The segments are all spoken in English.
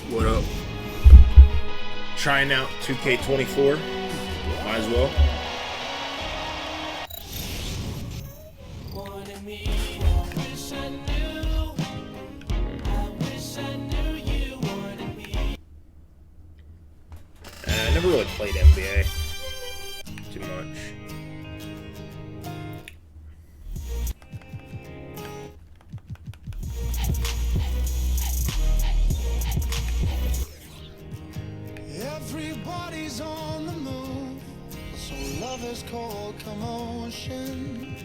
What up? Trying out 2K24. Might as well. I never really played NBA too much. Everybody's on the move, so love is cold commotion.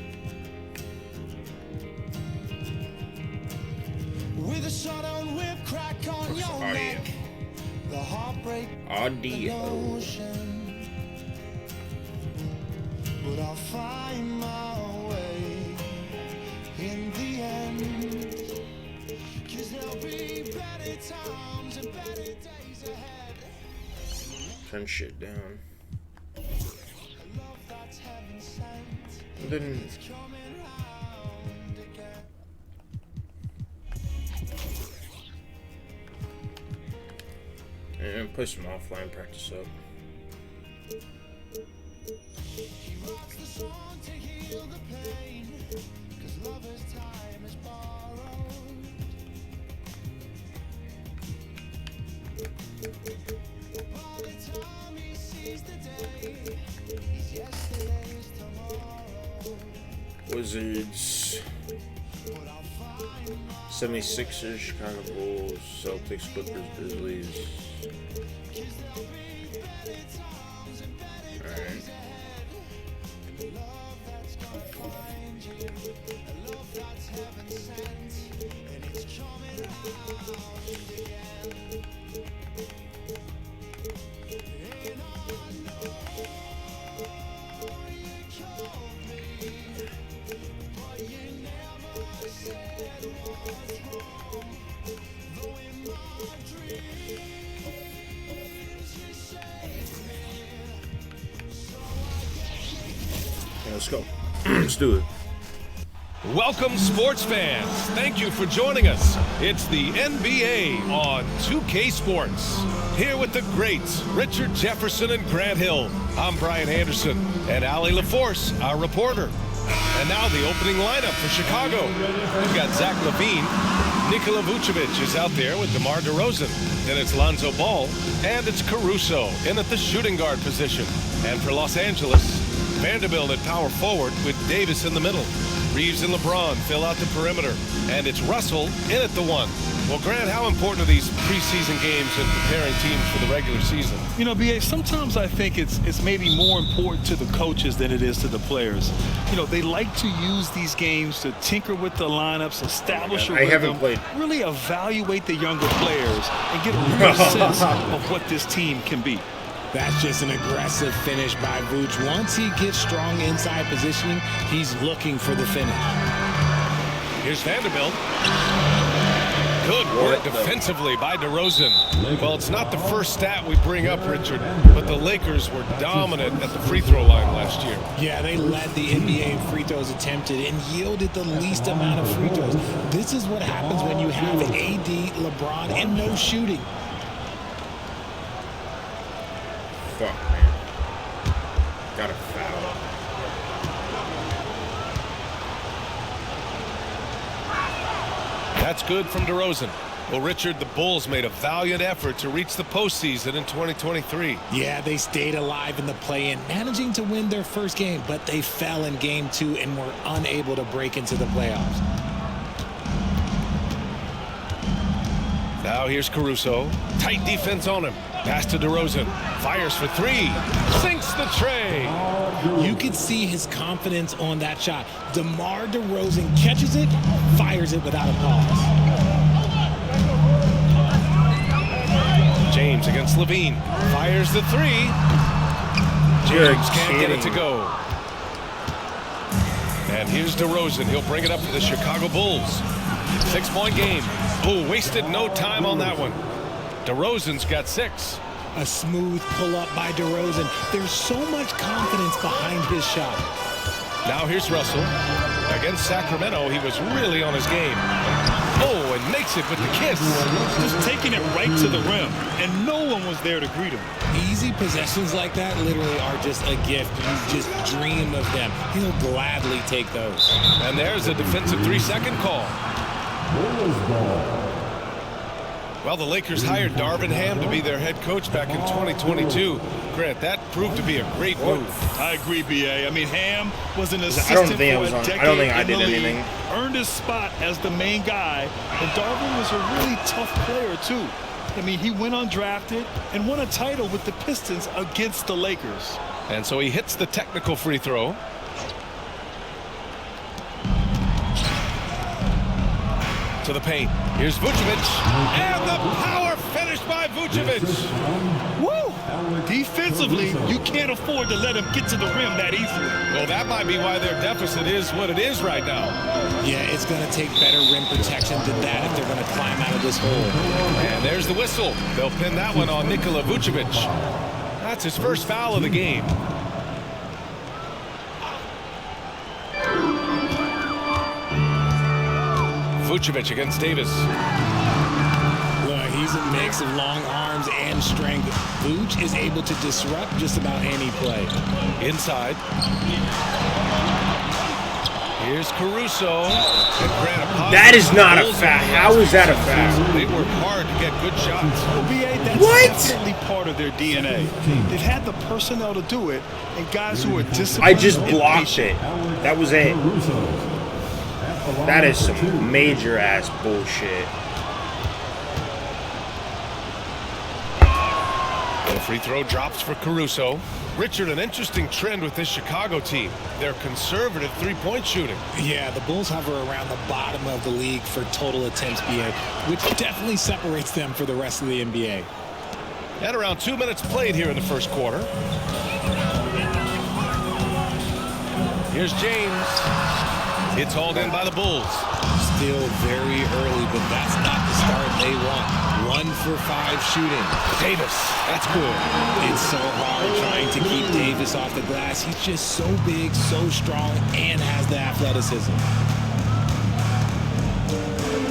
With a shot-on whip crack on your neck, the heartbreak Audio. but I'll find my way in the end, 'cause there'll be better times and better days ahead. Turn shit down. Love that's heaven sent, And then it's coming round again. and play some offline practice up. He writes the song to heal the pain, 'cause lover's time is borrowed. By the time he sees the day, he's yesterday's tomorrow. Wizards, But I'll find my 76ers, Chicago Bulls, Celtics, Clippers, Grizzlies. 'cause there'll be better times and better days ahead. Love that's gonna find you, a love that's heaven sent, and it's coming round again. And I know you called me, but you never said what's wrong. Though in my dreams you saved me, so Yeah, let's go. Let's do it. Welcome, sports fans. Thank you for joining us. It's the NBA on 2K Sports. Here with the greats, Richard Jefferson and Grant Hill. I'm Brian Anderson, and Allie LaForce, our reporter. And now the opening lineup for Chicago. We've got Zach LaVine. Nikola Vucevic is out there with DeMar DeRozan. Then it's Lonzo Ball, and it's Caruso in at the shooting guard position. And for Los Angeles, Vanderbilt at power forward with Davis in the middle. Reeves and LeBron fill out the perimeter, and it's Russell in at the one. Well, Grant, how important are these preseason games in preparing teams for the regular season? You know, BA, sometimes I think it's maybe more important to the coaches than it is to the players. You know, they like to use these games to tinker with the lineups, establish a I haven't rhythm, played. really evaluate the younger players, and get a real sense of what this team can be. That's just an aggressive finish by Vooch. Once he gets strong inside positioning, he's looking for the finish. Here's Vanderbilt. Good work defensively by DeRozan. Well, it's not the first stat we bring up, Richard, but the Lakers were dominant at the free throw line last year. Yeah, they led the NBA in free throws attempted and yielded the least amount of free throws. This is what happens when you have AD, LeBron, and no shooting. Fuck, man. Got a foul. That's good from DeRozan. Well, Richard, the Bulls made a valiant effort to reach the postseason in 2023. Yeah, they stayed alive in the play-in, managing to win their first game, but they fell in game 2 and were unable to break into the playoffs. Now here's Caruso. Tight defense on him. Pass to DeRozan. Fires for three. Sinks the tray. You could see his confidence on that shot. DeMar DeRozan catches it, fires it without a pause. James against LaVine. Fires the three. James can't get it to go. And here's DeRozan. He'll bring it up for the Chicago Bulls. 6-point game. Oh, wasted no time on that one. DeRozan's got 6. A smooth pull-up by DeRozan. There's so much confidence behind his shot. Now here's Russell. Against Sacramento, he was really on his game. Oh, and makes it with the kiss. Just taking it right to the rim, and no one was there to greet him. Easy possessions like that literally are just a gift. You just dream of them. He'll gladly take those. And there's a defensive 3-second call. Well, the Lakers hired Darvin Ham to be their head coach back in 2022. Grant, that proved to be a great move. I agree, B.A. I mean, Ham was an assistant I don't think I in did the league, anything. earned his spot as the main guy, and Darvin was a really tough player, too. I mean, he went undrafted and won a title with the Pistons against the Lakers. And so he hits the technical free throw. To the paint. Here's Vucevic. And the power finish by Vucevic. Woo! Defensively, you can't afford to let him get to the rim that easily. Well, that might be why their deficit is what it is right now. Yeah, it's going to take better rim protection than that if they're going to climb out of this hole. And there's the whistle. They'll pin that one on Nikola Vucevic. That's his first foul of the game. Vucevic against Davis. Look, he's a mix of long arms and strength. Vooch is able to disrupt just about any play. Inside. Here's Caruso. And Grant, That is not a foul. How is that a foul? They work hard to get good shots. Well, B.A., that's What? definitely part of their DNA. They've had the personnel to do it, and guys who are disciplined. I just and blocked patient. it. That was it. That is some major ass bullshit. The free throw drops for Caruso. Richard, an interesting trend with this Chicago team. They're conservative three-point shooting. Yeah, the Bulls hover around the bottom of the league for total attempts, B.A., which definitely separates them for the rest of the NBA. And around 2 minutes played here in the first quarter. Here's James. It's hauled in by the Bulls. Still very early, but that's not the start they want. 1 for 5 shooting. Davis, that's good. It's so hard trying to keep Davis off the glass. He's just so big, so strong, and has the athleticism.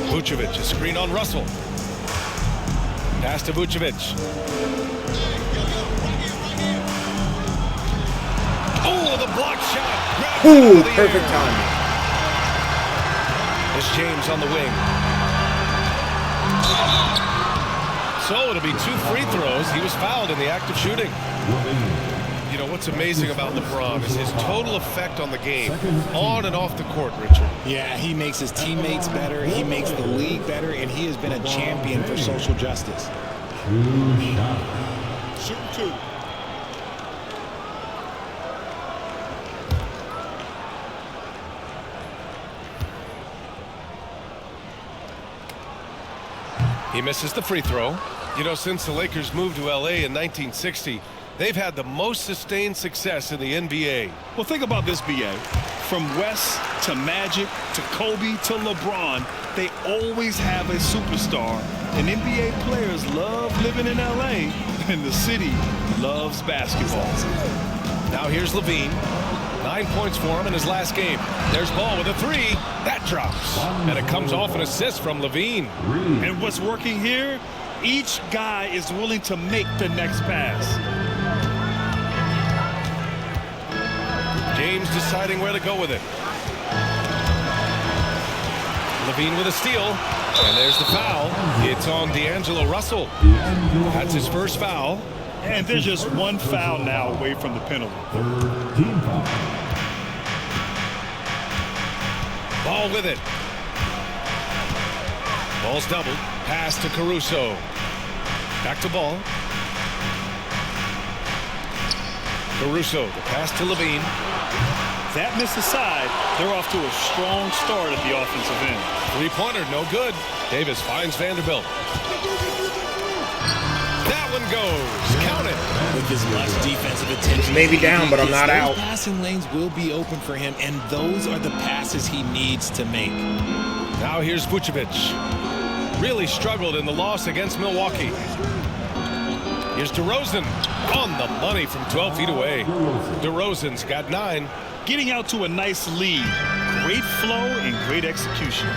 Vucevic, a screen on Russell. Pass to Vucevic. Oh, the block shot. Ooh, perfect timing. There's James on the wing. So it'll be 2 free throws. He was fouled in the act of shooting. You know, what's amazing about LeBron is his total effect on the game, on and off the court, Richard. Yeah, he makes his teammates better, he makes the league better, and he has been a champion for social justice. Shoot 2. He misses the free throw. You know, since the Lakers moved to L.A. in 1960, they've had the most sustained success in the NBA. Well, think about this, B.A. From West to Magic to Kobe to LeBron, they always have a superstar. And NBA players love living in L.A., and the city loves basketball. Now here's Levine. 9 points for him in his last game. There's Ball with a 3. That drops. And it comes off an assist from Levine. And what's working here, each guy is willing to make the next pass. James deciding where to go with it. Levine with a steal. And there's the foul. It's on D'Angelo Russell. That's his first foul. And there's just one foul now away from the penalty. Ball with it. Ball's doubled. Pass to Caruso. Back to Ball. Caruso, the pass to Levine. That missed aside, they're off to a strong start at the offensive end. Three-pointer, no good. Davis finds Vanderbilt. That one goes. Count it. With as much defensive attention, Maybe down, but I'm not those out. passing lanes will be open for him, and those are the passes he needs to make. Now here's Vucevic. Really struggled in the loss against Milwaukee. Here's DeRozan on the money from 12 feet away. DeRozan's got 9. Getting out to a nice lead. Great flow and great execution.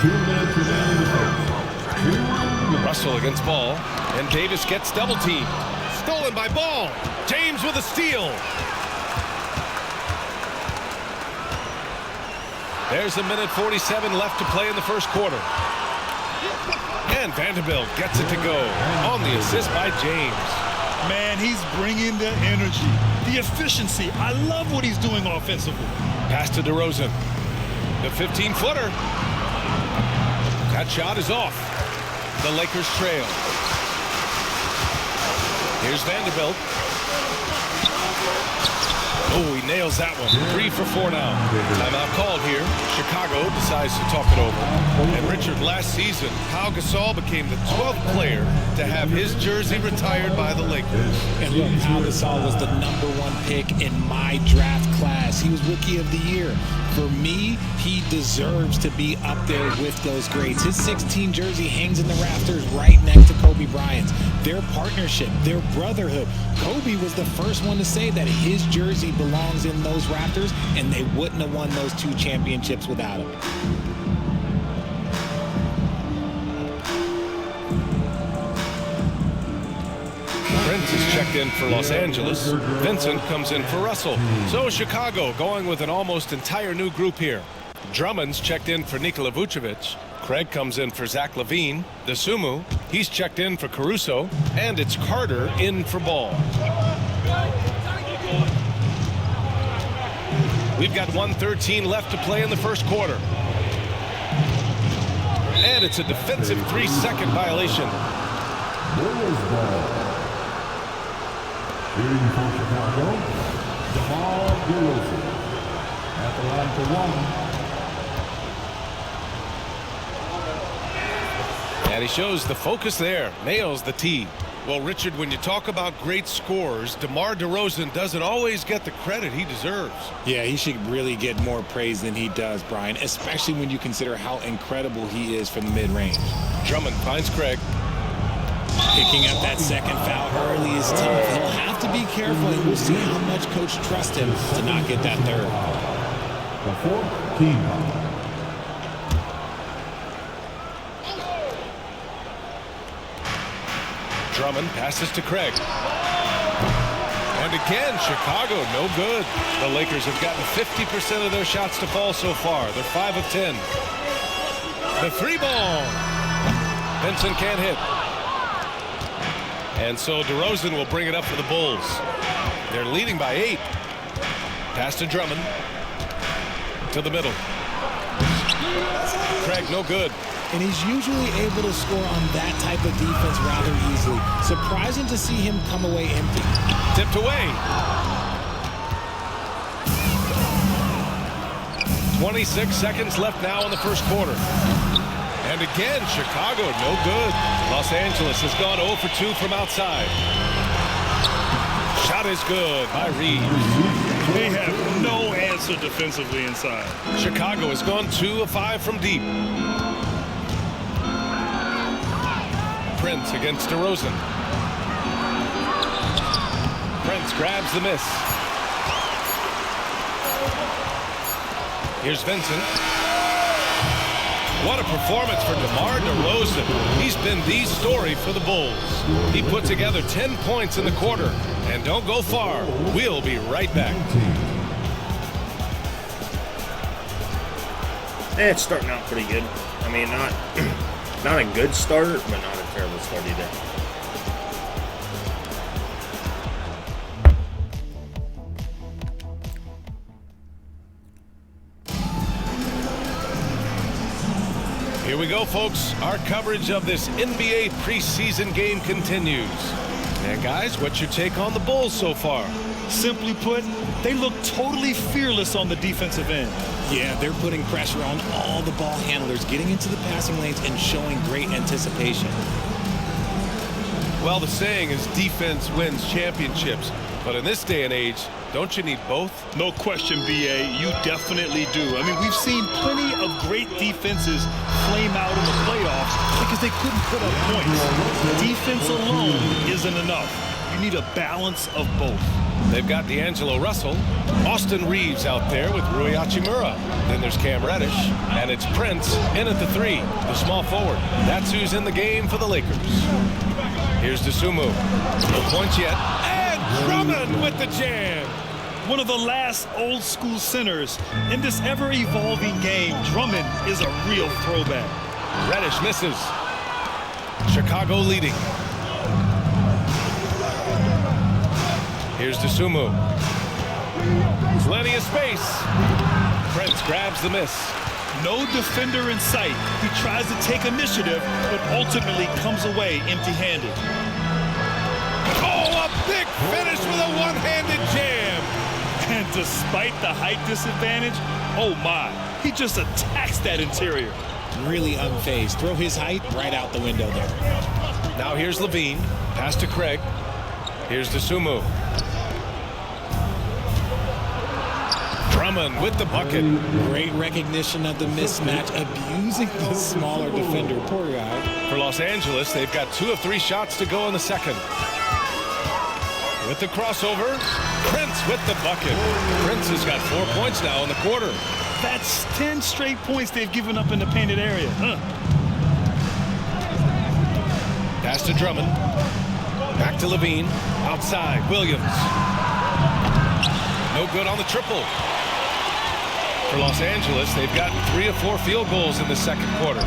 2 minutes remaining Russell against Ball, and Davis gets double teamed. Stolen by Ball. James with a steal. There's a minute 47 left to play in the first quarter. And Vanderbilt gets it to go on the assist by James. Man, he's bringing the energy, the efficiency. I love what he's doing offensively. Pass to DeRozan. The 15-footer. That shot is off. The Lakers trail. Here's Vanderbilt. Oh, he nails that one. 3 for 4 now. Timeout called here. Chicago decides to talk it over. And Richard, last season, Pau Gasol became the 12th player to have his jersey retired by the Lakers. And look, Pau Gasol was the #1 pick in my draft class. He was Rookie of the Year. For me, he deserves to be up there with those greats. His 16 jersey hangs in the rafters right next to Kobe Bryant's. Their partnership, their brotherhood. Kobe was the first one to say that his jersey belongs in those rafters, and they wouldn't have won those 2 championships without him. Prince is checked in for Los Angeles. Vincent comes in for Russell. So Chicago going with an almost entire new group here. Drummond's checked in for Nikola Vucevic. Craig comes in for Zach LaVine. DeSumo, he's checked in for Caruso. And it's Carter in for Ball. We've got 1:13 left to play in the first quarter. And it's a defensive 3-second violation. Shooting for Chicago, DeMar DeRozan at the line for 1. And he shows the focus there. Nails the tee. Well, Richard, when you talk about great scorers, DeMar DeRozan doesn't always get the credit he deserves. Yeah, he should really get more praise than he does, Brian, especially when you consider how incredible he is from the mid-range. Drummond finds Craig. Picking up that second foul early is tough. He'll have to be careful, and we'll see how much Coach trusts him to not get that third. The 4th team foul. Drummond passes to Craig. And again, Chicago, no good. The Lakers have gotten 50% of their shots to fall so far. They're 5 of 10. The 3 ball. Vincent can't hit. And so DeRozan will bring it up for the Bulls. They're leading by 8. Pass to Drummond. To the middle. Craig, no good. And he's usually able to score on that type of defense rather easily. Surprising to see him come away empty. Tipped away. 26 seconds left now in the first quarter. And again, Chicago, no good. Los Angeles has gone 0 for 2 from outside. Shot is good by Reeves. They have no answer defensively inside. Chicago has gone 2 of 5 from deep. Prince against DeRozan. Prince grabs the miss. Here's Vincent. What a performance for DeMar DeRozan. He's been the story for the Bulls. He put together 10 points in the quarter. And don't go far. We'll be right back. It's starting out pretty good. I mean, not a good start, but not a terrible start either. Here we go, folks. Our coverage of this NBA preseason game continues. And guys, what's your take on the Bulls so far? Simply put, they look totally fearless on the defensive end. Yeah, they're putting pressure on all the ball handlers, getting into the passing lanes and showing great anticipation. Well, the saying is defense wins championships. But in this day and age, don't you need both? No question, BA, you definitely do. I mean, we've seen plenty of great defenses flame out in the playoffs because they couldn't put up points. Defense alone isn't enough. You need a balance of both. They've got D'Angelo Russell. Austin Reeves out there with Rui Hachimura. Then there's Cam Reddish. And it's Prince in at the 3, the small forward. That's who's in the game for the Lakers. Here's Dosunmu. No points yet. And Drummond with the jam. One of the last old school centers in this ever-evolving game. Drummond is a real throwback. Reddish misses. Chicago leading. Here's Dosunmu. Plenty of space. Prince grabs the miss. No defender in sight. He tries to take initiative, but ultimately comes away empty-handed. Oh, a big finish with a one-handed jam. And despite the height disadvantage, oh my, he just attacks that interior. Really unfazed. Throw his height right out the window there. Now here's Levine. Pass to Craig. Here's Dosunmu. Drummond with the bucket. Great recognition of the mismatch, abusing the smaller defender. Poor guy. For Los Angeles, they've got 2 of 3 shots to go in the second. With the crossover, Prince with the bucket. Prince has got 4 points now in the quarter. That's 10 straight points they've given up in the painted area. Pass to Drummond. Back to Levine. Outside, Williams. No good on the triple. For Los Angeles, they've gotten 3 of 4 field goals in the second quarter.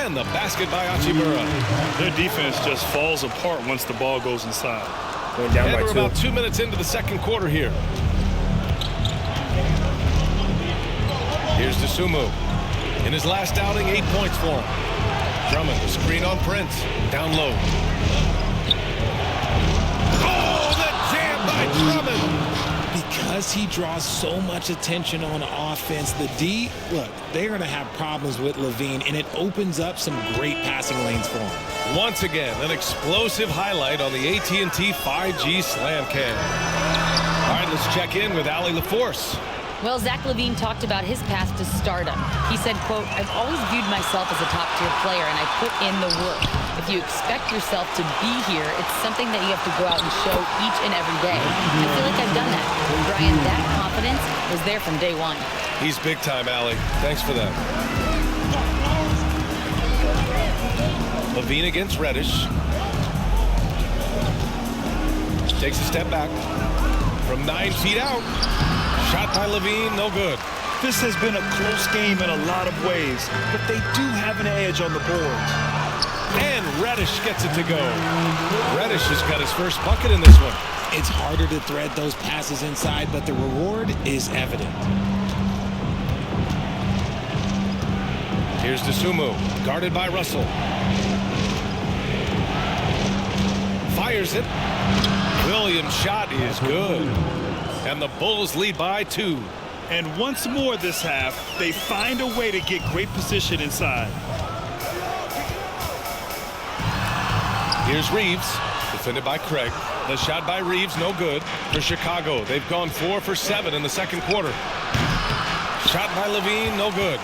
And the basket by Hachimura. Their defense just falls apart once the ball goes inside. Going down And by we're 2. about 2 minutes into the second quarter here. Here's Dosunmu. In his last outing, 8 points for him. Drummond, the screen on Prince. Down low. Oh, the jam by Drummond. Because he draws so much attention on offense, the D, look, they're going to have problems with Levine, and it opens up some great passing lanes for him. Once again, an explosive highlight on the AT&T 5G Slam Cam. All right, let's check in with Allie LaForce. Well, Zach LaVine talked about his path to stardom. He said, quote, "I've always viewed myself as a top-tier player, and I put in the work. If you expect yourself to be here, it's something that you have to go out and show each and every day. I feel like I've done that. Brian, that confidence was there from day one." He's big time, Allie. Thanks for that. Levine against Reddish. Takes a step back. From 9 feet out. Shot by Levine, no good. This has been a close game in a lot of ways, but they do have an edge on the boards. And Reddish gets it to go. Reddish has got his first bucket in this one. It's harder to thread those passes inside, but the reward is evident. Here's Dosunmu, guarded by Russell. Fires it. Williams' shot is good. And the Bulls lead by 2. And once more this half, they find a way to get great position inside. Here's Reeves, defended by Craig. The shot by Reeves, no good. For Chicago, they've gone 4 for 7 in the second quarter. Shot by Levine, no good.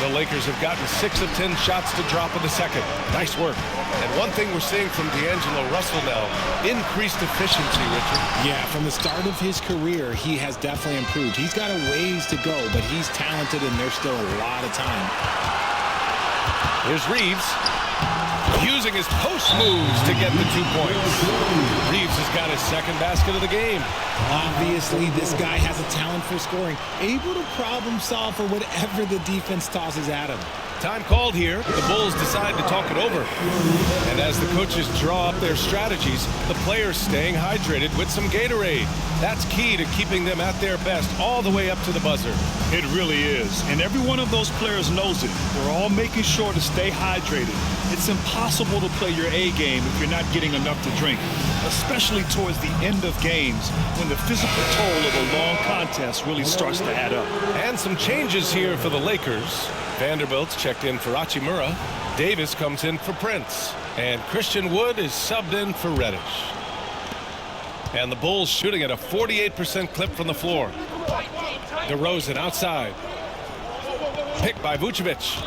The Lakers have gotten 6 of 10 shots to drop in the second. Nice work. And one thing we're seeing from D'Angelo Russell now, increased efficiency, Richard. Yeah, from the start of his career, he has definitely improved. He's got a ways to go, but he's talented, and there's still a lot of time. Here's Reeves, using his post moves to get the 2 points. Reeves has got his second basket of the game. Obviously, this guy has a talent for scoring, able to problem solve for whatever the defense tosses at him. Time called here. The Bulls decide to talk it over. And as the coaches draw up their strategies, the players staying hydrated with some Gatorade. That's key to keeping them at their best all the way up to the buzzer. It really is. And every one of those players knows it. We're all making sure to stay hydrated. It's impossible to play your A game if you're not getting enough to drink, especially towards the end of games when the physical toll of a long contest really starts to add up. And some changes here for the Lakers. Vanderbilt's checked in for Hachimura. Davis comes in for Prince. And Christian Wood is subbed in for Reddish. And the Bulls shooting at a 48% clip from the floor. DeRozan outside. Picked by Vucevic.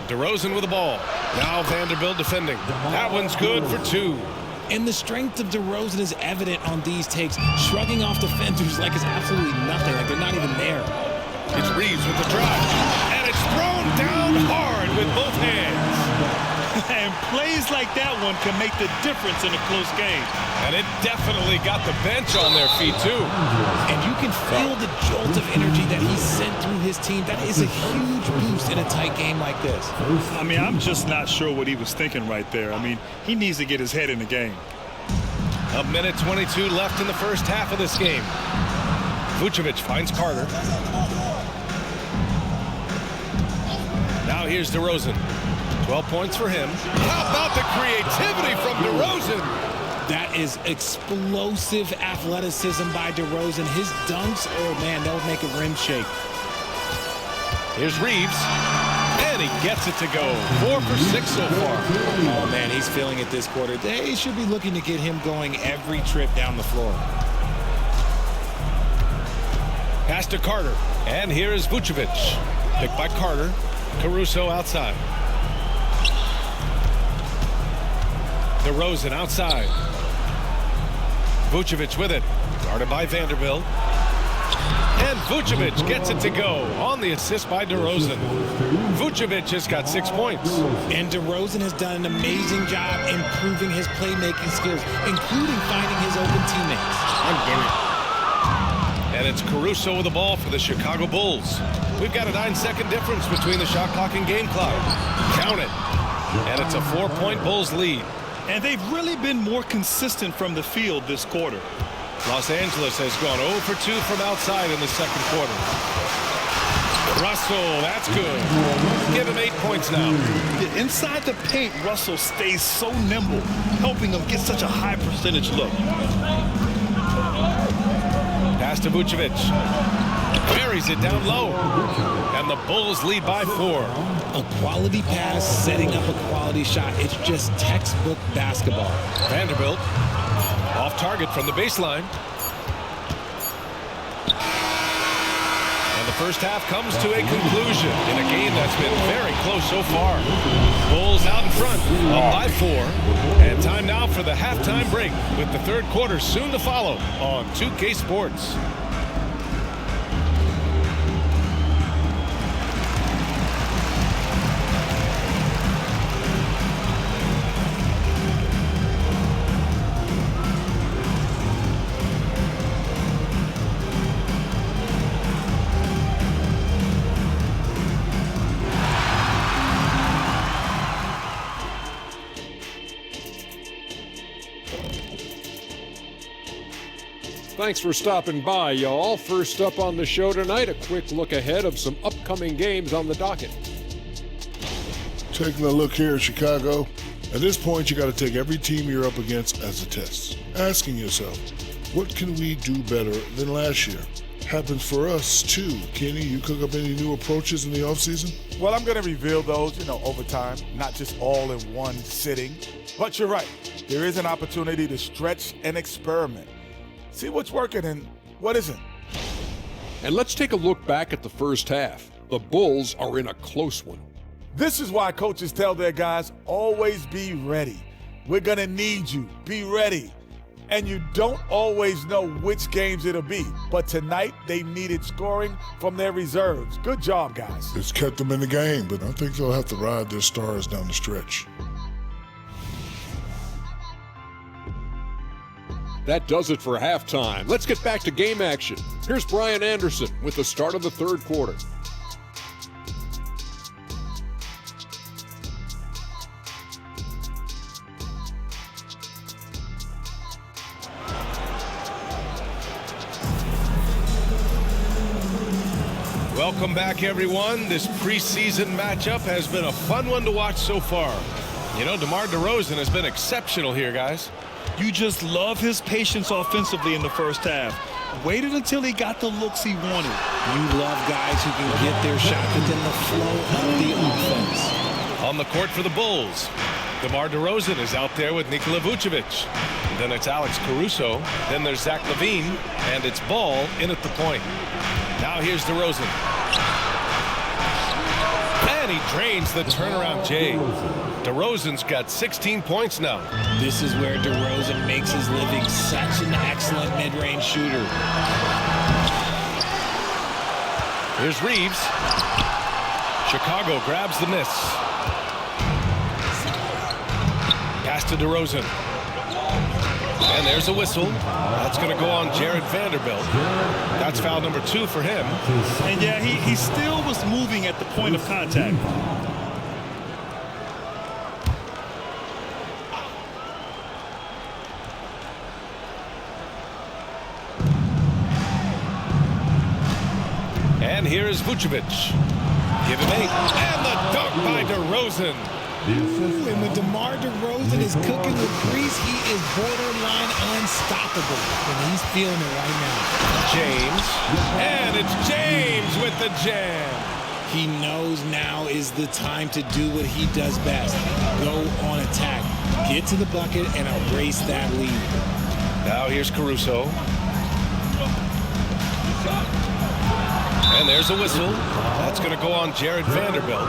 DeRozan with the ball. Now Vanderbilt defending. That one's good for 2. And the strength of DeRozan is evident on these takes, shrugging off defenders like it's absolutely nothing, like they're not even there. It's Reeves with the drive, and it's thrown down hard with both hands. And plays like that one can make the difference in a close game. And it definitely got the bench on their feet, too. And you can feel the jolt of energy that he sent through his team. That is a huge boost in a tight game like this. I mean, I'm just not sure what he was thinking right there. I mean, he needs to get his head in the game. A minute 22 left in the first half of this game. Vucevic finds Carter. Now here's DeRozan. 12 points for him. How about the creativity from DeRozan? That is explosive athleticism by DeRozan. His dunks, oh man, that would make a rim shake. Here's Reeves. And he gets it to go. 4 for 6 so far. Oh man, he's feeling it this quarter. They should be looking to get him going every trip down the floor. Pass to Carter. And here is Vucevic. Picked by Carter. Caruso outside. DeRozan outside. Vucevic with it. Guarded by Vanderbilt. And Vucevic gets it to go on the assist by DeRozan. Vucevic has got 6 points. And DeRozan has done an amazing job improving his playmaking skills, including finding his open teammates. And it's Caruso with the ball for the Chicago Bulls. We've got a 9-second difference between the shot clock and game clock. Count it. And it's a 4-point Bulls lead. And they've really been more consistent from the field this quarter. Los Angeles has gone 0 for 2 from outside in the second quarter. Russell, that's good. Give him 8 points now. Inside the paint, Russell stays so nimble, helping him get such a high percentage look. Pass to Vucevic. Buries it down low. And the Bulls lead by 4. A quality pass setting up a quality shot. It's just textbook basketball. Vanderbilt off target from the baseline. And the first half comes to a conclusion in a game that's been very close so far. Bulls out in front, up by 4. And time now for the halftime break with the third quarter soon to follow on 2K Sports. Thanks for stopping by, y'all. First up on the show tonight, a quick look ahead of some upcoming games on the docket. Taking a look here at Chicago, at this point you got to take every team you're up against as a test. Asking yourself, what can we do better than last year? Happens for us too. Kenny, you cook up any new approaches in the offseason? Well, I'm going to reveal those, over time, not just all in one sitting. But you're right. There is an opportunity to stretch and experiment. See what's working and what isn't. And let's take a look back at the first half. The Bulls are in a close one. This is why coaches tell their guys, always be ready. We're going to need you. Be ready. And you don't always know which games it'll be. But tonight, they needed scoring from their reserves. Good job, guys. It's kept them in the game, but I think they'll have to ride their stars down the stretch. That does it for halftime. Let's get back to game action. Here's Brian Anderson with the start of the third quarter. Welcome back, everyone. This preseason matchup has been a fun one to watch so far. DeMar DeRozan has been exceptional here, guys. You just love his patience offensively in the first half. Waited until he got the looks he wanted. You love guys who can get their shot within the flow of the offense. On the court for the Bulls, DeMar DeRozan is out there with Nikola Vucevic. Then it's Alex Caruso. Then there's Zach LaVine. And it's Ball in at the point. Now here's DeRozan. And And he drains the turnaround J. DeRozan's got 16 points now. This is where DeRozan makes his living. Such an excellent mid-range shooter. Here's Reeves. Chicago grabs the miss. Pass to DeRozan. And there's a whistle. That's going to go on Jared Vanderbilt. That's foul number 2 for him. And yeah, he still was moving at the point of contact. And here is Vucevic. Give him 8. And the dunk by DeRozan. Ooh, and when DeMar DeRozan is cooking with grease, he is borderline unstoppable. And he's feeling it right now. James. And it's James with the jam. He knows now is the time to do what he does best. Go on attack. Get to the bucket and erase that lead. Now here's Caruso. And there's a whistle. That's going to go on Jared Vanderbilt.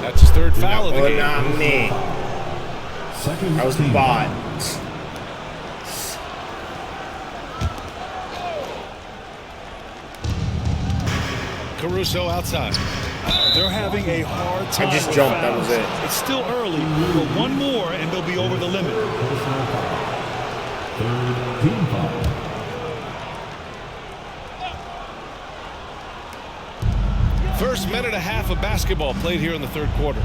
That's his 3rd foul of the game. Not me. I was the bot. Caruso outside. They're having a hard time. I just with jumped. That fouls. was it. It's still early, but one more and they'll be over the limit. Third team foul. First minute and a half of basketball played here in the 3rd quarter.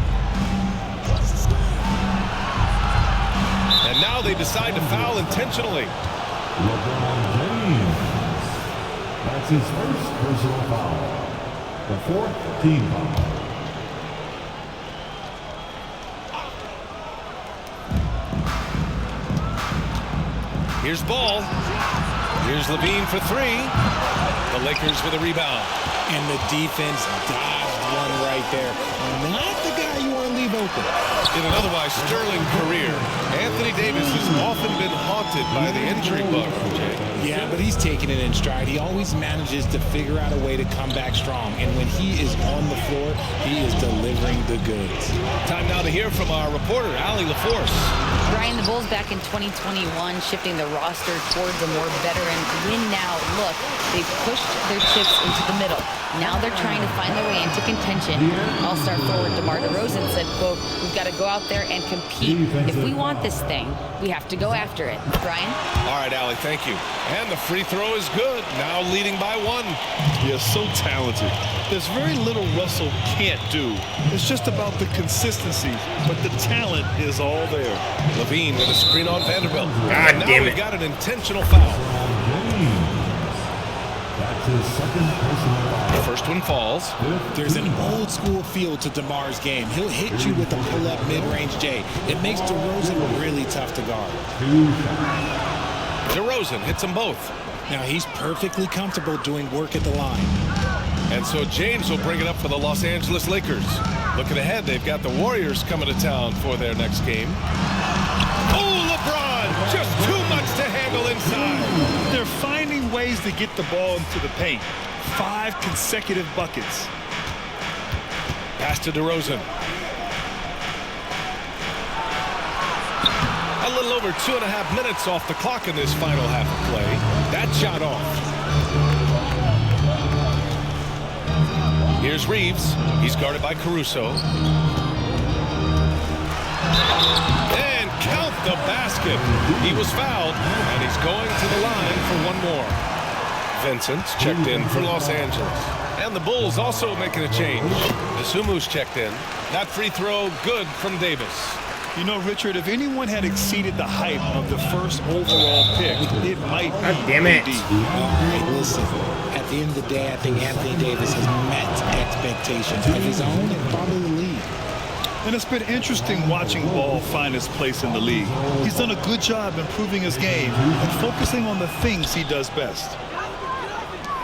And now they decide to foul intentionally. LeBron James. That's his first personal foul. The 4th team foul. Here's Ball. Here's Levine for 3. The Lakers with a rebound. And the defense dodged one right there. Not the guy you want to leave open. In an otherwise sterling career, Anthony Davis has often been haunted by the injury bug. Yeah, but he's taking it in stride. He always manages to figure out a way to come back strong. And when he is on the floor, he is delivering the goods. Time now to hear from our reporter, Allie LaForce. Brian, the Bulls back in 2021 shifting the roster towards a more veteran win-now look. They've pushed their chips into the middle. Now they're trying to find their way into contention. All-star forward DeMar DeRozan said, quote, "We've got to go out there and compete. If we want this thing, we have to go after it." Brian? All right, Allie, thank you. And the free throw is good. Now leading by 1. He is so talented. There's very little Russell can't do. It's just about the consistency, but the talent is all there. Levine with a screen on Vanderbilt. God and now damn we've it. got an intentional foul. That's his 2nd personal foul. The first one falls. There's an old school feel to DeMar's game. He'll hit you with a pull-up mid-range J. It makes DeRozan really tough to guard. DeRozan hits them both. Now he's perfectly comfortable doing work at the line. And so James will bring it up for the Los Angeles Lakers. Looking ahead, they've got the Warriors coming to town for their next game. Oh, LeBron! Just too much to handle inside. They're finding ways to get the ball into the paint. 5 consecutive buckets. Pass to DeRozan. A little over 2.5 minutes off the clock in this final half of play. That shot off. Here's Reeves. He's guarded by Caruso. And count the basket. He was fouled, and he's going to the line for one more. Vincent's checked in for Los Angeles. And the Bulls also making a change. Asumu's checked in. That free throw good from Davis. You know, Richard, if anyone had exceeded the hype of the first overall pick, it might be God damn it. AD. Hey, listen, at the end of the day, I think Anthony Davis has met expectations of his own and probably the league. And it's been interesting watching Ball find his place in the league. He's done a good job improving his game and focusing on the things he does best.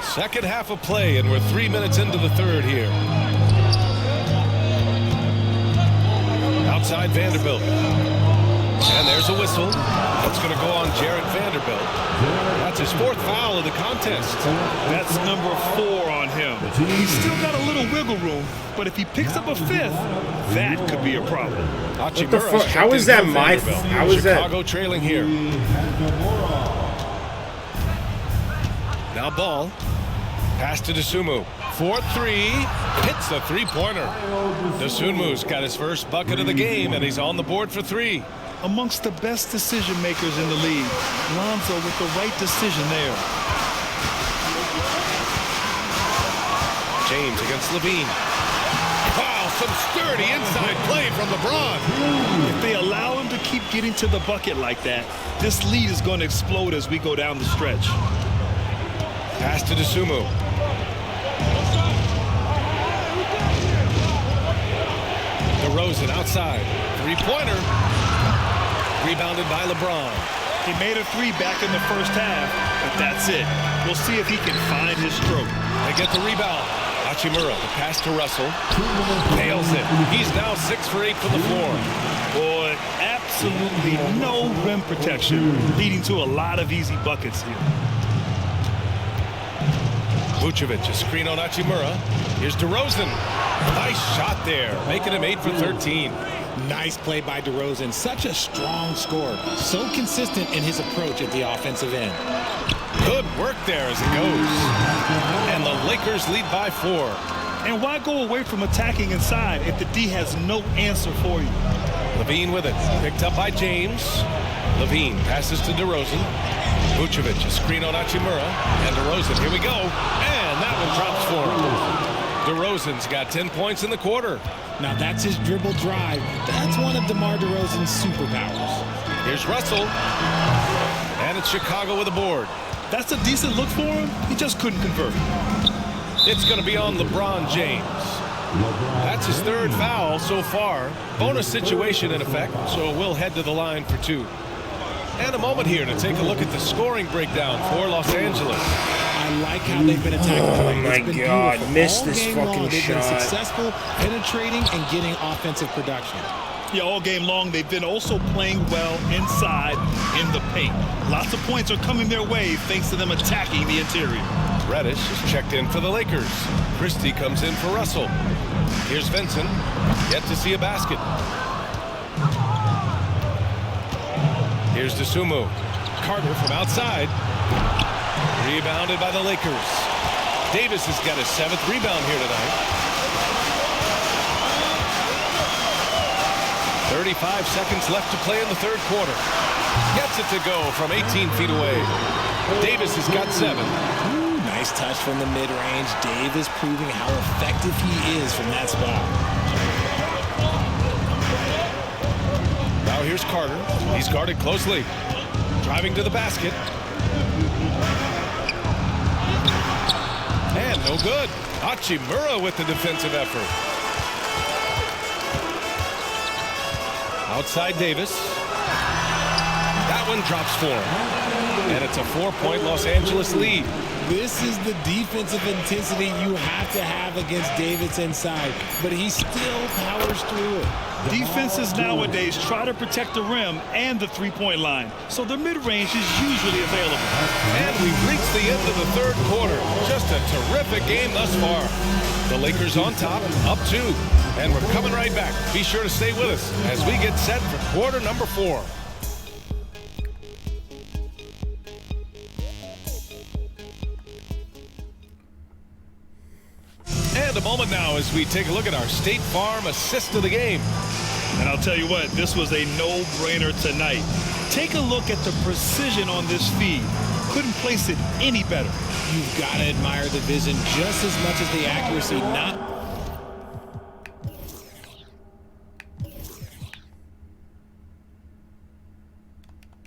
Second half of play, and we're 3 minutes into the third here. Outside Vanderbilt. And there's a whistle. That's going to go on Jarrett Vanderbilt. That's his 4th foul of the contest. That's number 4 on him. He's still got a little wiggle room, but if he picks up a 5th, that could be a problem. How is that my fault? How is that? Chicago trailing here. Now ball. Pass to Dosunmu. 4-3. Hits the 3-pointer. Dosunmu's got his first bucket of the game, and he's on the board for 3. Amongst the best decision makers in the league, Lonzo with the right decision there. James against Levine. Wow, some sturdy inside play from LeBron. If they allow him to keep getting to the bucket like that, this lead is going to explode as we go down the stretch. Pass to Dosunmu. DeRozan outside. 3-pointer. Rebounded by LeBron. He made a 3 back in the first half, but that's it. We'll see if he can find his stroke. They get the rebound. Hachimura, the pass to Russell. Nails it. He's now 6 for 8 from the floor. Boy, absolutely no rim protection, leading to a lot of easy buckets here. Vucevic, a screen on Hachimura. Here's DeRozan. Nice shot there, making him 8 for 13. Nice play by DeRozan. Such a strong scorer. So consistent in his approach at the offensive end. Good work there as it goes. And the Lakers lead by 4. And why go away from attacking inside if the D has no answer for you? Levine with it. Picked up by James. Levine passes to DeRozan. Vucevic, a screen on Hachimura. And DeRozan, here we go. And that one drops for him. DeRozan's got 10 points in the quarter. Now that's his dribble drive. That's one of DeMar DeRozan's superpowers. Here's Russell. And it's Chicago with a board. That's a decent look for him. He just couldn't convert. It's going to be on LeBron James. That's his 3rd foul so far. Bonus situation in effect, so we'll head to the line for 2. And a moment here to take a look at the scoring breakdown for Los Angeles. I like how they've been attacking. Oh my God, beautiful. missed All this game fucking long, they've shot. been successful, penetrating, and getting offensive production. Yeah, all game long, they've been also playing well inside in the paint. Lots of points are coming their way thanks to them attacking the interior. Reddish is checked in for the Lakers. Christie comes in for Russell. Here's Vincent. Yet to see a basket. Here's Dosunmu. Carter from outside. Rebounded by the Lakers. Davis has got his 7th rebound here tonight. 35 seconds left to play in the 3rd quarter. Gets it to go from 18 feet away. Davis has got 7. Ooh, nice touch from the mid-range. Davis proving how effective he is from that spot. Now here's Carter. He's guarded closely. Driving to the basket. And no good. Hachimura with the defensive effort. Outside Davis. That one drops for him. And it's a 4-point Los Angeles lead. This is the defensive intensity you have to have against Davis inside, but he still powers through it. Defenses nowadays try to protect the rim and the 3-point line, so the mid-range is usually available. And we've reached the end of the 3rd quarter. Just a terrific game thus far. The Lakers on top, up 2. And we're coming right back. Be sure to stay with us as we get set for quarter number 4. And a moment now as we take a look at our State Farm assist of the game. And I'll tell you what, this was a no-brainer tonight. Take a look at the precision on this feed. Couldn't place it any better. You've got to admire the vision just as much as the accuracy. Not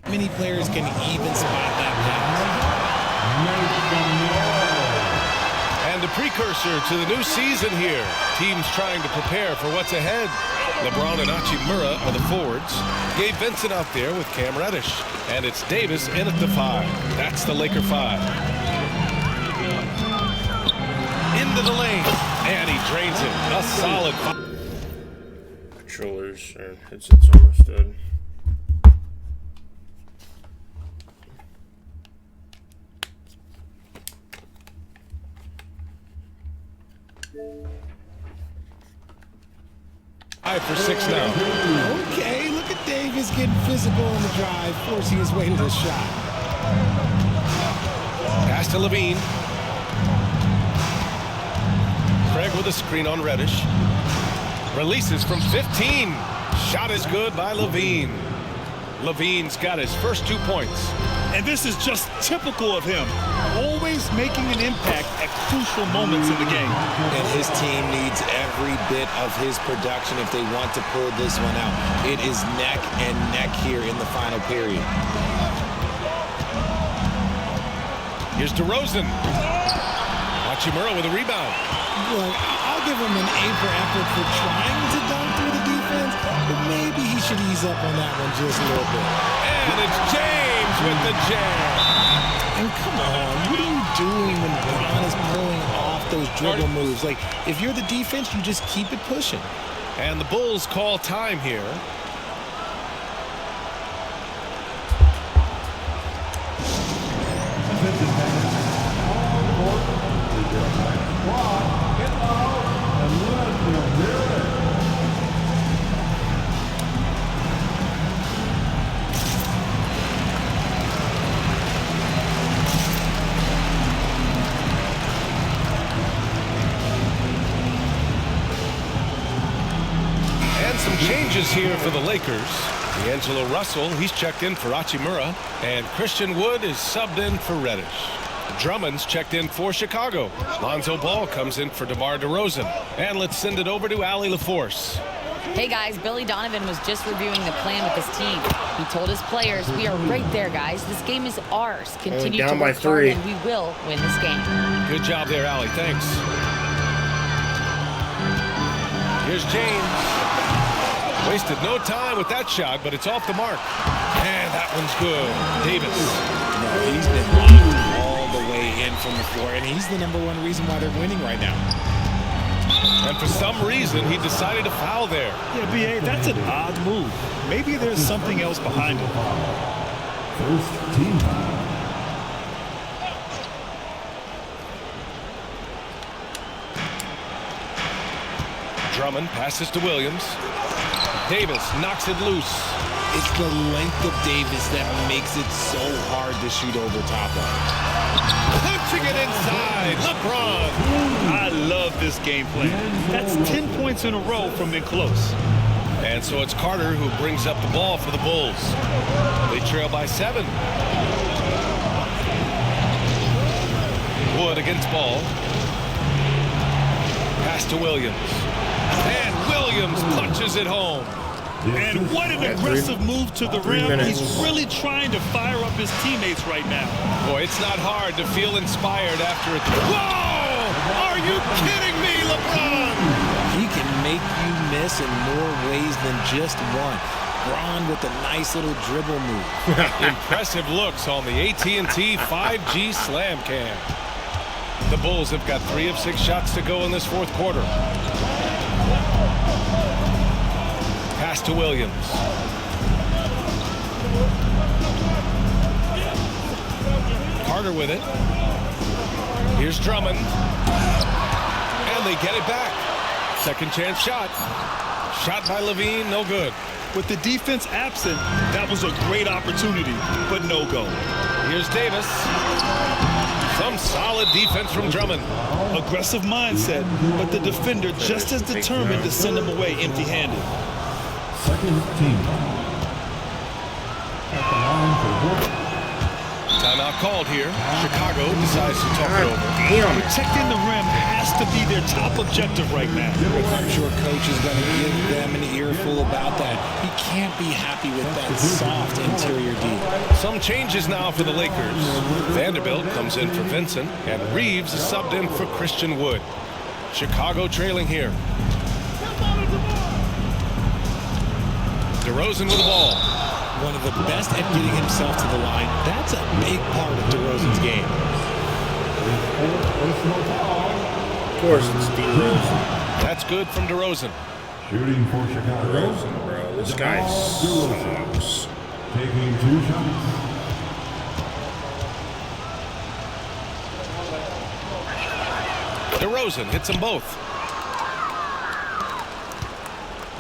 many players can even spot that pass. And a precursor to the new season here. Teams trying to prepare for what's ahead. LeBron and Hachimura are the forwards. Gabe Vincent out there with Cam Reddish. And it's Davis in at the 5. That's the Laker 5. Into the lane. And he drains it. A solid 5. Controllers or headsets almost dead. 5 for 6 now. Okay, look at Davis getting physical on the drive, forcing his way to the shot. Pass to Levine. Craig with a screen on Reddish. Releases from 15. Shot is good by Levine. Levine's got his first 2 points. And this is just typical of him, always making an impact at crucial moments in the game. And his team needs every bit of his production if they want to pull this one out. It is neck and neck here in the final period. Here's DeRozan. Hachimura with a rebound. Look, I'll give him an A for effort for trying to dunk through the defense, but maybe he should ease up on that one just a little bit. And it's James with the jam. And come on, what are you doing when Bron is pulling off those dribble moves? Like, if you're the defense, you just keep it pushing. And the Bulls call time here. Changes here for the Lakers. D'Angelo Russell, he's checked in for Hachimura. And Christian Wood is subbed in for Reddish. Drummond's checked in for Chicago. Lonzo Ball comes in for DeMar DeRozan. And let's send it over to Allie LaForce. Hey guys, Billy Donovan was just reviewing the plan with his team. He told his players, we are right there, guys. This game is ours. Continue to work hard and we will win this game. Good job there, Allie. Thanks. Here's James. Wasted no time with that shot, but it's off the mark. And that one's good. Davis. No, he's been locked all the way in from the floor, and he's the #1 reason why they're winning right now. And for some reason, he decided to foul there. Yeah, B.A., that's an odd move. Maybe there's something else behind it. First team foul. Drummond passes to Williams. Davis knocks it loose. It's the length of Davis that makes it so hard to shoot over top of. Punching it inside. LeBron. I love this game plan. That's 10 points in a row from in close. And so it's Carter who brings up the ball for the Bulls. They trail by 7. Wood against Ball. Pass to Williams. And Williams punches it home. And what an aggressive move to the rim. He's really trying to fire up his teammates right now. Boy, it's not hard to feel inspired after it. Whoa! Are you kidding me, LeBron? He can make you miss in more ways than just one. Bron with a nice little dribble move. Impressive looks on the AT&T 5G Slam Cam. The Bulls have got 3 of 6 shots to go in this fourth quarter. Pass to Williams. Carter with it. Here's Drummond. And they get it back. Second chance shot. Shot by Levine, no good. With the defense absent, that was a great opportunity, but no go. Here's Davis. Some solid defense from Drummond. Aggressive mindset, but the defender just as determined to send him away empty-handed. Second team. At the line for work. Timeout called here. Chicago decides to talk it over. Protecting the rim has to be their top objective right now. I'm sure coach is going to give them an earful about that. He can't be happy with that soft interior D. Some changes now for the Lakers. Vanderbilt comes in for Vincent, and Reeves is subbed in for Christian Wood. Chicago trailing here. DeRozan with the ball. One of the best at getting himself to the line. That's a big part of DeRozan's game. Of course, it's DeRozan. That's good from DeRozan. Shooting for Chicago. DeRozan, bro. This guy sucks. Taking 2 shots. DeRozan hits them both.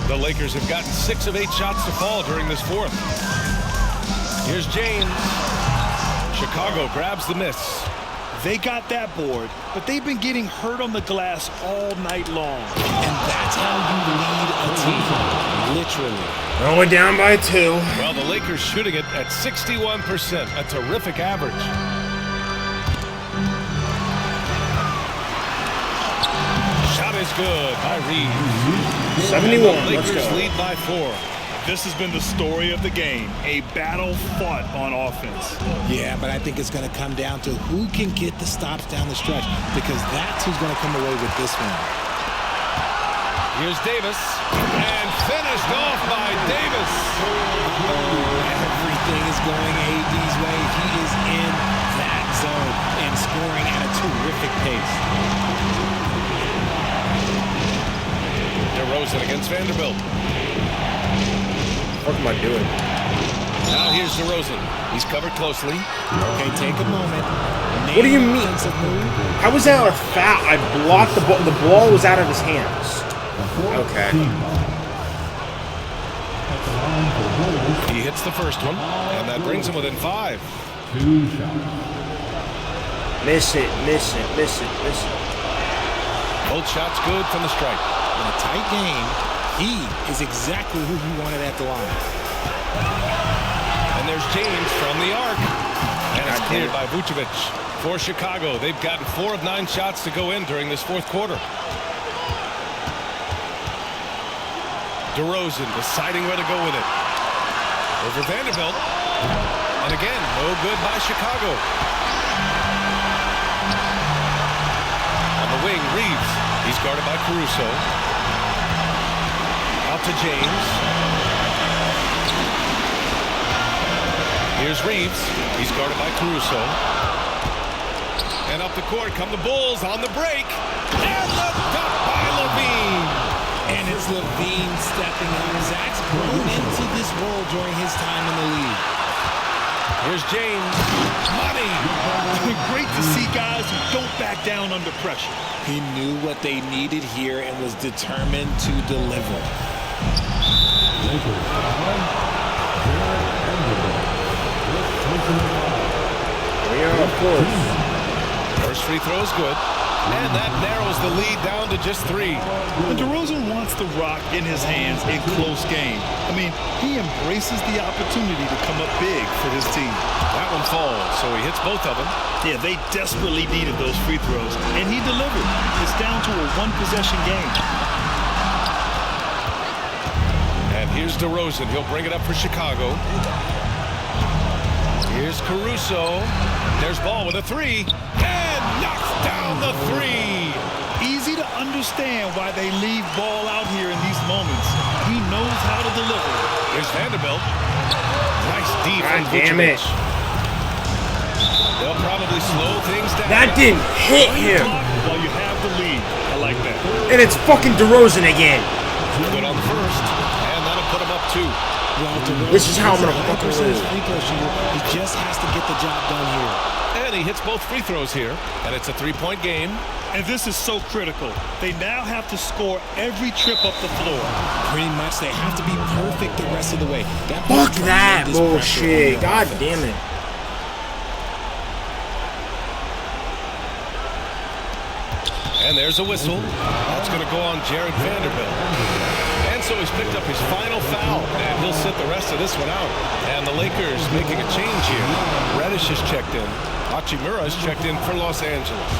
The Lakers have gotten 6 of 8 shots to fall during this fourth. Here's James. Chicago grabs the miss. They got that board, but they've been getting hurt on the glass all night long. And that's how you lead a team, literally. Only down by 2. Well, the Lakers shooting it at 61%, a terrific average. Shot is good by Reeves. 71. Lakers Let's go. lead by 4. This has been the story of the game, a battle fought on offense. Yeah, but I think it's going to come down to who can get the stops down the stretch, because that's who's going to come away with this one. Here's Davis, and finished off by Davis. Everything is going AD's way. He is in that zone and scoring at a terrific pace. DeRozan against Vanderbilt. What am I doing? Now here's DeRozan. He's covered closely. Okay, take a moment. What do you mean? How was that a foul? I blocked the ball. The ball was out of his hands. Okay. He hits the first one, and that brings him within 5. 2 shots. Miss it, miss it, miss it, miss it. Both shots good from the stripe. In a tight game, he is exactly who he wanted at the line. And there's James from the arc. And it's cleared by Vucevic. For Chicago, they've gotten 4 of 9 shots to go in during this fourth quarter. DeRozan deciding where to go with it. Over Vanderbilt. And again, no good by Chicago. On the wing, Reeves. He's guarded by Caruso. Out to James. Here's Reeves. He's guarded by Caruso. And up the court come the Bulls on the break. And the dunk by LaVine. And it's LaVine stepping up. Zach's grown into this role during his time in the league. Here's James. Money. Great to see guys who don't back down under pressure. He knew what they needed here and was determined to deliver. Yeah, of course. First free throw is good. And that narrows the lead down to just 3. And DeRozan wants the rock in his hands in close game. I mean, he embraces the opportunity to come up big for his team. That one falls, so he hits both of them. Yeah, they desperately needed those free throws, and he delivered. It's down to a 1-possession game. And here's DeRozan. He'll bring it up for Chicago. Here's Caruso. There's Ball with a 3. And knocks down the 3. Easy to understand why they leave Ball out here in these moments. He knows how to deliver. Here's Vanderbilt. Nice deep. God damn it. They'll probably slow things down. That didn't hit him. While you have the lead. I like that. And it's fucking DeRozan again. Good on the first. And that'll put him up 2. Well, This is how I'm gonna fucking lose. free throw shooter. He just has to get the job done here. And he hits both free throws here. And it's a 3-point game. And this is so critical. They now have to score every trip up the floor. Pretty much, they have to be perfect the rest of the way. Fuck that bullshit. God damn it. And there's a whistle. That's going to go on Jared Vanderbilt. And so he's picked up his final foul, and he'll sit the rest of this one out. And the Lakers making a change here. Reddish has checked in. Hachimura has checked in for Los Angeles.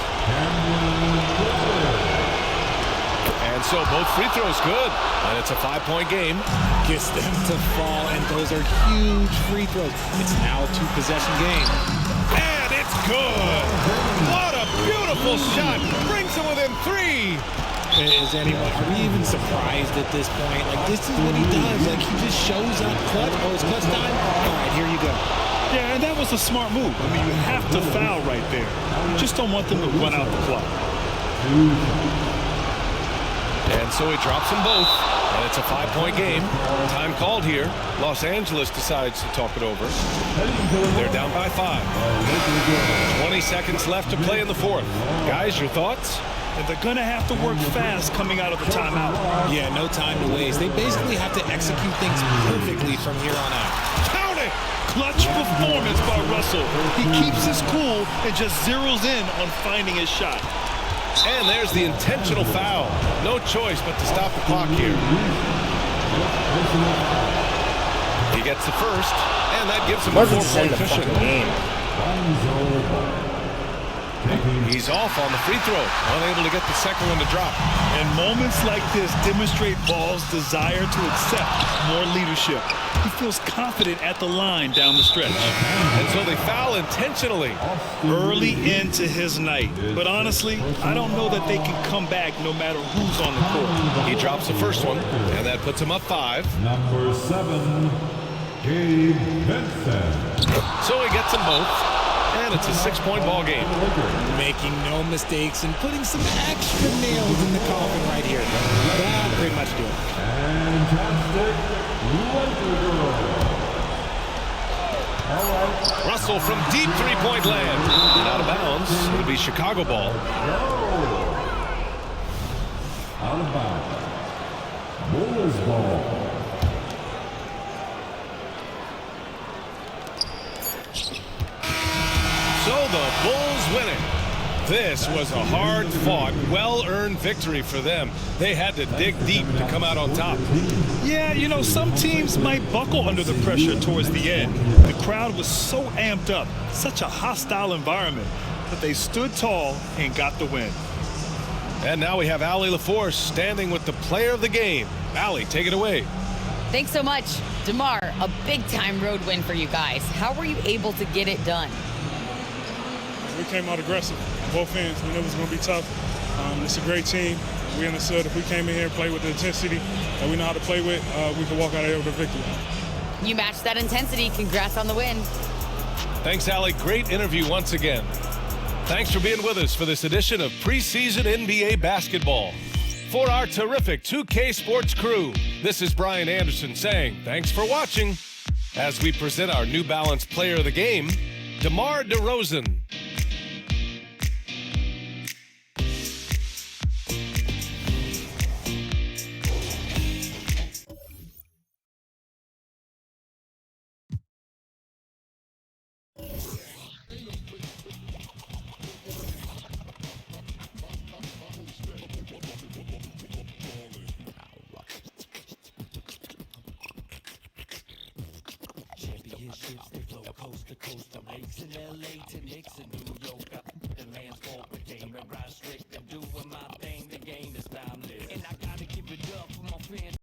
And so both free throws good. And it's a 5-point game. Gets them to fall, and those are huge free throws. It's now a 2-possession game. And it's good. What a beautiful shot. Brings him within 3. Is anyone, are we even surprised at this point? Like, this is what he does. Like, he just shows up clutch. Oh, it's clutch time? All right, here you go. Yeah, and that was a smart move. I mean, you have to foul right there. You just don't want them to run out the clock. And so he drops them both. And it's a 5-point game. Time called here. Los Angeles decides to talk it over. They're down by 5. 20 seconds left to play in the fourth. Guys, your thoughts? and they're going to have to work fast coming out of the timeout. Yeah, no time to waste. They basically have to execute things perfectly from here on out. Count it! Clutch performance by Russell. He keeps his cool and just zeroes in on finding his shot. And there's the intentional foul. No choice but to stop the clock here. He gets the first, and that gives him a Wasn't just end 4-point the cushion. fucking game. He's off on the free throw, unable to get the second one to drop. And moments like this demonstrate Ball's desire to accept more leadership. He feels confident at the line down the stretch. And so they foul intentionally. Early into his night. But honestly, I don't know that they can come back no matter who's on the court. He drops the first one, and that puts him up 5. Number 7, Gabe Vincent. So he gets them both, and it's a 6-point ball game. Making no mistakes and putting some extra nails in the coffin right here. That'll pretty much do it. Fantastic Laker girl. All right. Russell from deep three-point land. And out of bounds. It'll be Chicago ball. Out of bounds. Bulls ball. So the Bulls win it. This was a hard-fought, well-earned victory for them. They had to dig deep to come out on top. Yeah, you know, some teams might buckle under the pressure towards the end. The crowd was so amped up, such a hostile environment, but they stood tall and got the win. And now we have Allie LaForce standing with the player of the game. Allie, take it away. Thanks so much. DeMar, a big-time road win for you guys. How were you able to get it done? We came out aggressive, both ends. We knew it was going to be tough. It's a great team. We understood if we came in here and played with the intensity that we know how to play with, we could walk out of here with a victory. You matched that intensity. Congrats on the win. Thanks, Allie. Great interview once again. Thanks for being with us for this edition of preseason NBA basketball. For our terrific 2K Sports crew, this is Brian Anderson saying thanks for watching as we present our New Balance player of the game, DeMar DeRozan. Championships, they flow coast to coast. I'm racing LA to Nixon.